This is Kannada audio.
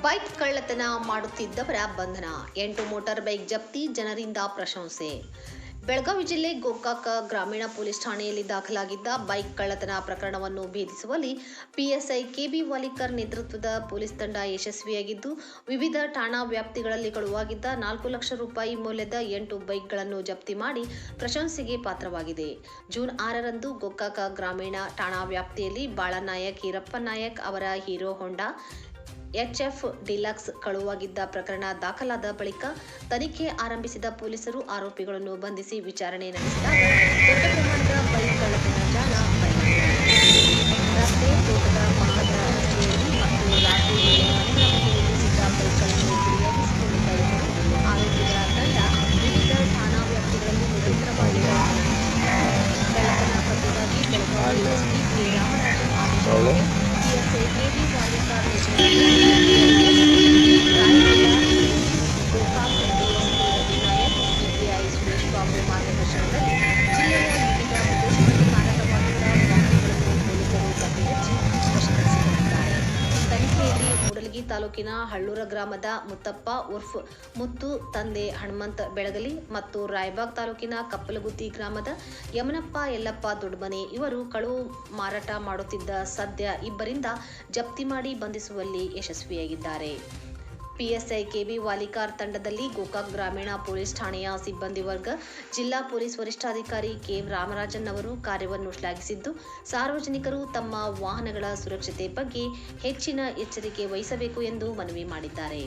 ಬೈಕ್ ಕಳ್ಳತನ ಮಾಡುತ್ತಿದ್ದವರ ಬಂಧನ, 8 ಮೋಟಾರ್ ಬೈಕ್ ಜಪ್ತಿ, ಜನರಿಂದ ಪ್ರಶಂಸೆ. ಬೆಳಗಾವಿ ಜಿಲ್ಲೆ ಗೋಕಾಕ ಗ್ರಾಮೀಣ ಪೊಲೀಸ್ ಠಾಣೆಯಲ್ಲಿ ದಾಖಲಾಗಿದ್ದ ಬೈಕ್ ಕಳ್ಳತನ ಪ್ರಕರಣವನ್ನು ಭೇದಿಸುವಲ್ಲಿ ಪಿಎಸ್ಐ ಕೆಬಿ ವಾಲಿಕರ್ ನೇತೃತ್ವದ ಪೊಲೀಸ್ ತಂಡ ಯಶಸ್ವಿಯಾಗಿದ್ದು, ವಿವಿಧ ಠಾಣಾ ವ್ಯಾಪ್ತಿಗಳಲ್ಲಿ ಕಳುವಾಗಿದ್ದ 4 ಲಕ್ಷ ರೂಪಾಯಿ ಮೌಲ್ಯದ 8 ಬೈಕ್ಗಳನ್ನು ಜಪ್ತಿ ಮಾಡಿ ಪ್ರಶಂಸೆಗೆ ಪಾತ್ರವಾಗಿದೆ. ಜೂನ್ 6ರಂದು ಗೋಕಾಕ ಗ್ರಾಮೀಣ ಠಾಣಾ ವ್ಯಾಪ್ತಿಯಲ್ಲಿ ಬಾಳನಾಯಕ್ ಈರಪ್ಪ ನಾಯಕ್ ಅವರ ಹೀರೋ ಹೋಂಡಾ HF ಡಿಲಕ್ಸ್ ಕಳುವಾಗಿದ್ದ ಪ್ರಕರಣ ದಾಖಲಾದ ಬಳಿಕ ತನಿಖೆ ಆರಂಭಿಸಿದ ಪೊಲೀಸರು ಆರೋಪಿಗಳನ್ನು ಬಂಧಿಸಿ ವಿಚಾರಣೆ ನಡೆಸಿದಾಗ ದೊಡ್ಡ ಪ್ರಮಾಣದ ಬೈಕ್ ಕಳ್ಳತನ ಜಾಲ ಬಯಲಾಗಿದೆ. ರಸ್ತೆ, ತೋಟದ ಪಕ್ಕದ ರಸ್ತೆಯಲ್ಲಿ ಮತ್ತು ರಾತ್ರಿ ವೇಳೆ ಮನೆಗಳ ಮುಂದೆ ನಿಲ್ಲಿಸಿದ್ದ ಬೈಕ್ಗಳನ್ನು ಗುರಿಯಾಗಿಸಿಕೊಂಡಿದ್ದ ಇವರು ಆರೋಪಿಗಳ ತಂಡ ವಿವಿಧ ಠಾಣಾ ವ್ಯಾಪ್ತಿಗಳಲ್ಲಿ ನಿರಂತರವಾಗಿ ಕಳ್ಳತನ ಪತ್ತೆಗಾಗಿ ಬೆಳಗಾವಿ ಎಸ್ಪಿ ಕೆ ರಾಮರಾಜನ್ ಆದೇಶದಂತೆ PSI KB Walikar Gokak DSP Ravinayak, CPI Suresh Babu ಮಾರ್ಗದರ್ಶನದಲ್ಲಿ ಜಿಲ್ಲೆಯ ವಿವಿಧ ಪ್ರದೇಶಗಳಲ್ಲಿ ಮಾರಾಟವಾಗಿದ್ದ ವಾಹನಗಳನ್ನು ಪೊಲೀಸರು ಪತ್ತೆ ಹಚ್ಚಿ ವಶಪಡಿಸಿಕೊಂಡಿದ್ದಾರೆ. ತನಿಖೆಯಲ್ಲಿ ಮೂಡಲಗಿ ತಾಲೂಕಿನ ಹಳ್ಳೂರ ಗ್ರಾಮದ ಮುತ್ತಪ್ಪ ಉರ್ಫ್ ಮುತ್ತು, ತಂದೆ ಹನುಮಂತ ಬೆಳಗಲಿ ಮತ್ತು ರಾಯಬಾಗ್ ತಾಲೂಕಿನ ಕಪ್ಪಲಗುತ್ತಿ ಗ್ರಾಮದ ಯಮನಪ್ಪ ಯಲ್ಲಪ್ಪ ದೊಡ್ಡಮನೆ ಇವರು ಕಳುವು ಮಾರಾಟ ಮಾಡುತ್ತಿದ್ದ ಸದ್ಯ ಇಬ್ಬರಿಂದ ಜಪ್ತಿ ಮಾಡಿ ಬಂಧಿಸುವಲ್ಲಿ ಯಶಸ್ವಿಯಾಗಿದ್ದಾರೆ. ಪಿಎಸ್ಐ ಕೆಬಿ ವಾಲಿಕಾರ್ ತಂಡದಲ್ಲಿ ಗೋಕಾಕ್ ಗ್ರಾಮೀಣ ಪೊಲೀಸ್ ಠಾಣೆಯ ಸಿಬ್ಬಂದಿ ವರ್ಗ, ಜಿಲ್ಲಾ ಪೊಲೀಸ್ ವರಿಷ್ಠಾಧಿಕಾರಿ ಕೆ ರಾಮರಾಜನ್ ಅವರು ಕಾರ್ಯವನ್ನು ಶ್ಲಾಘಿಸಿದ್ದು, ಸಾರ್ವಜನಿಕರು ತಮ್ಮ ವಾಹನಗಳ ಸುರಕ್ಷತೆ ಬಗ್ಗೆ ಹೆಚ್ಚಿನ ಎಚ್ಚರಿಕೆ ವಹಿಸಬೇಕು ಎಂದು ಮನವಿ ಮಾಡಿದ್ದಾರೆ.